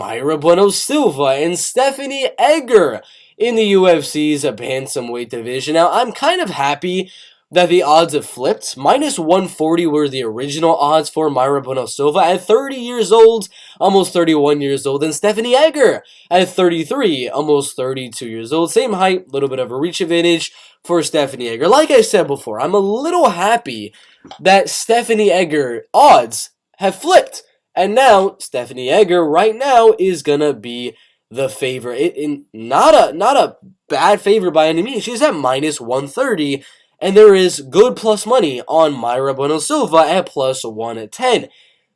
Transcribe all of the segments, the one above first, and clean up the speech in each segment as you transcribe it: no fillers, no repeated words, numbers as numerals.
Mayra Bueno Silva and Stephanie Egger in the UFC's bantamweight division. Now, I'm kind of happy that the odds have flipped. Minus 140 were the original odds for Mayra Bueno Silva at 30 years old, almost 31 years old, and Stephanie Egger at 33, almost 32 years old. Same height, a little bit of a reach advantage for Stephanie Egger. Like I said before, I'm a little happy that Stephanie Egger odds have flipped. And now, Stephanie Egger right now is going to be the favorite. Not a bad favorite by any means. She's at minus 130. And there is good plus money on Mayra Bueno Silva at plus 110.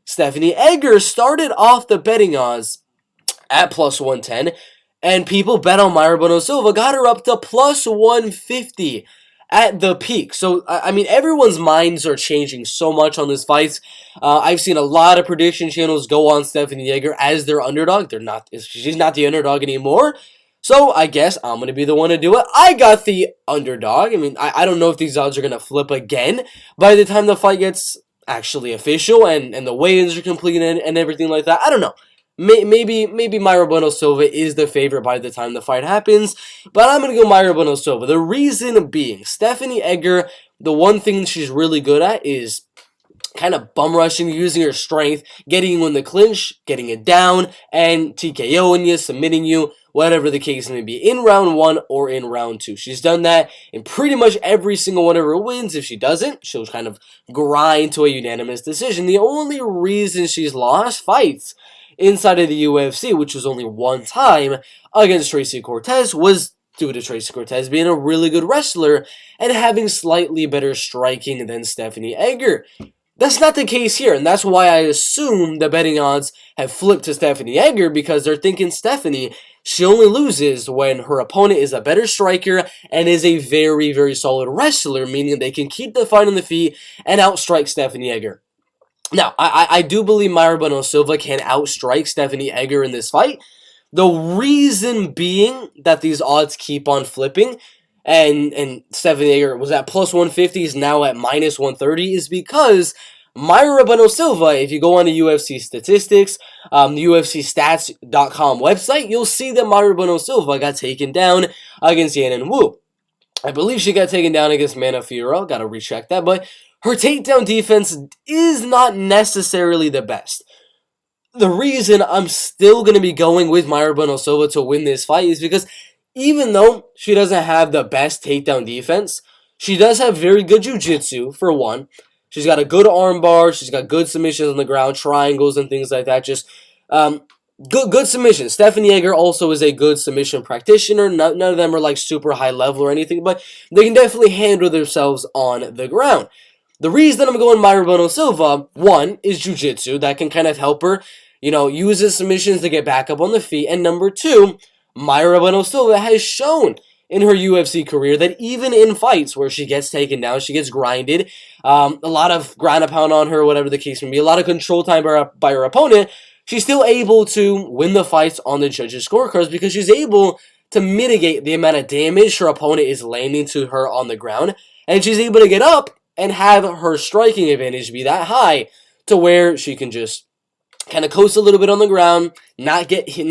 Stephanie Egger started off the betting odds at plus 110. And people bet on Mayra Bueno Silva, got her up to plus 150 at the peak. So, I mean, everyone's minds are changing so much on this fight. I've seen a lot of prediction channels go on Stephanie Egger as their underdog. She's not the underdog anymore. So, I guess I'm going to be the one to do it. I got the underdog. I mean, I don't know if these odds are going to flip again by the time the fight gets actually official and the weigh-ins are completed and everything like that. I don't know. Maybe Mayra Bueno Silva is the favorite by the time the fight happens, but I'm going to go Mayra Bueno Silva. The reason being, Stephanie Egger, the one thing she's really good at is kind of bum rushing, using her strength, getting you in the clinch, getting it down, and TKOing you, submitting you, whatever the case may be, in round 1 or in round 2. She's done that in pretty much every single one of her wins. If she doesn't, she'll kind of grind to a unanimous decision. The only reason she's lost fights inside of the UFC, which was only one time against Tracy Cortez, was due to Tracy Cortez being a really good wrestler and having slightly better striking than Stephanie Egger. That's not the case here, and that's why I assume the betting odds have flipped to Stephanie Egger, because they're thinking Stephanie, she only loses when her opponent is a better striker and is a very, very solid wrestler, meaning they can keep the fight on the feet and outstrike Stephanie Egger. Now, I do believe Mayra Bueno Silva can outstrike Stephanie Egger in this fight. The reason being that these odds keep on flipping, and Stephanie Egger was at plus 150, is now at minus 130, is because Mayra Bueno Silva, if you go on the UFC statistics, the UFCstats.com website, you'll see that Mayra Bueno Silva got taken down against Yanan Wu. I believe she got taken down against Mana Fiorot. Gotta recheck that, but her takedown defense is not necessarily the best. The reason I'm still going to be going with Mayra Bueno Silva to win this fight is because even though she doesn't have the best takedown defense, she does have very good jiu-jitsu, for one. She's got a good armbar, she's got good submissions on the ground, triangles and things like that. Just good submissions. Stephanie Egger also is a good submission practitioner. None of them are like super high level or anything, but they can definitely handle themselves on the ground. The reason I'm going Mayra Bueno Silva, one, is jiu-jitsu. That can kind of help her, use his submissions to get back up on the feet. And number two, Mayra Bueno Silva has shown in her UFC career that even in fights where she gets taken down, she gets grinded, a lot of ground and pound on her, whatever the case may be, a lot of control time by her opponent, she's still able to win the fights on the judges' scorecards because she's able to mitigate the amount of damage her opponent is landing to her on the ground. And she's able to get up and have her striking advantage be that high to where she can just kind of coast a little bit on the ground, not get hit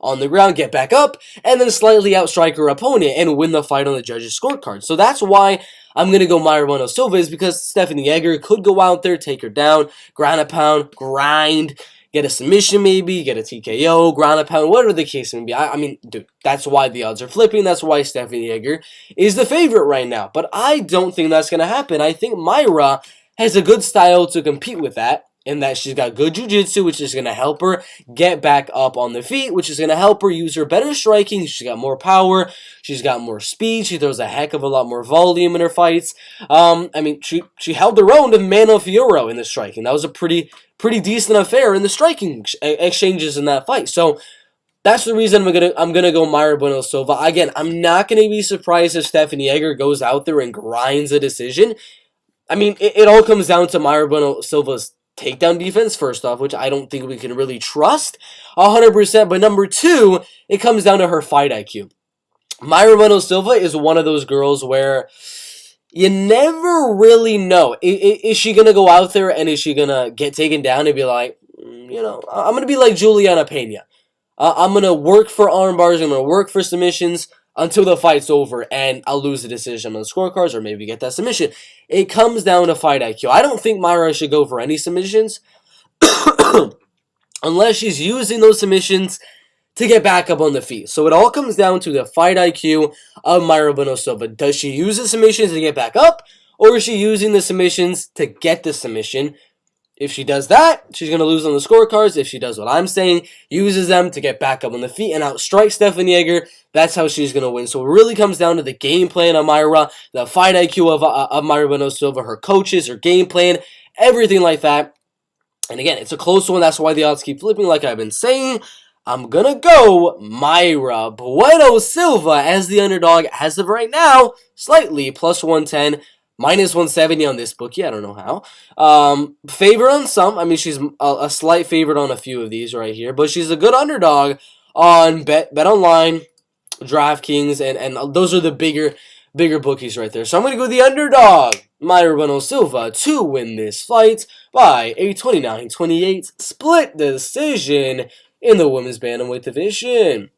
on the ground, get back up, and then slightly outstrike her opponent and win the fight on the judges' scorecard. So that's why I'm going to go Mayra Bueno Silva, is because Stephanie Egger could go out there, take her down, ground a pound, grind, get a submission maybe, get a TKO, ground a pound, whatever the case may be. I mean, dude, that's why the odds are flipping. That's why Stephanie Egger is the favorite right now. But I don't think that's going to happen. I think Mayra has a good style to compete with that, in that she's got good jiu-jitsu, which is going to help her get back up on the feet, which is going to help her use her better striking. She's got more power. She's got more speed. She throws a heck of a lot more volume in her fights. I mean, she held her own to Mana Fiorot in the striking. That was a pretty decent affair in the striking exchanges in that fight. So that's the reason I'm gonna go Mayra Bueno Silva. Again, I'm not gonna be surprised if Stephanie Egger goes out there and grinds a decision. I mean, it all comes down to Mayra Bueno Silva's takedown defense, first off, which I don't think we can really trust 100%. But number two, it comes down to her fight IQ. Mayra Bueno Silva is one of those girls where you never really know. Is she going to go out there and is she going to get taken down and be like, I'm going to be like Juliana Pena. I'm going to work for arm bars. I'm going to work for submissions until the fight's over, and I'll lose the decision on the scorecards or maybe get that submission. It comes down to fight IQ. I don't think Mayra should go for any submissions unless she's using those submissions to get back up on the feet. So it all comes down to the fight IQ of Mayra Bueno Silva. Does she use the submissions to get back up, or is she using the submissions to get the submission? If she does that, she's going to lose on the scorecards. If she does what I'm saying, uses them to get back up on the feet and outstrike Stephanie Egger, that's how she's going to win. So it really comes down to the game plan of Mayra, the fight IQ of Mayra Bueno Silva, her coaches, her game plan, everything like that. And again, it's a close one. That's why the odds keep flipping like I've been saying. I'm going to go Mayra Bueno Silva as the underdog as of right now, slightly, plus 110. Minus 170 on this bookie. I don't know how. Favorite on some. I mean, she's a slight favorite on a few of these right here. But she's a good underdog on Bet Online, DraftKings, and those are the bigger bookies right there. So I'm going to go the underdog, Mayra Bueno Silva, to win this fight by a 29-28 split decision in the women's bantamweight division.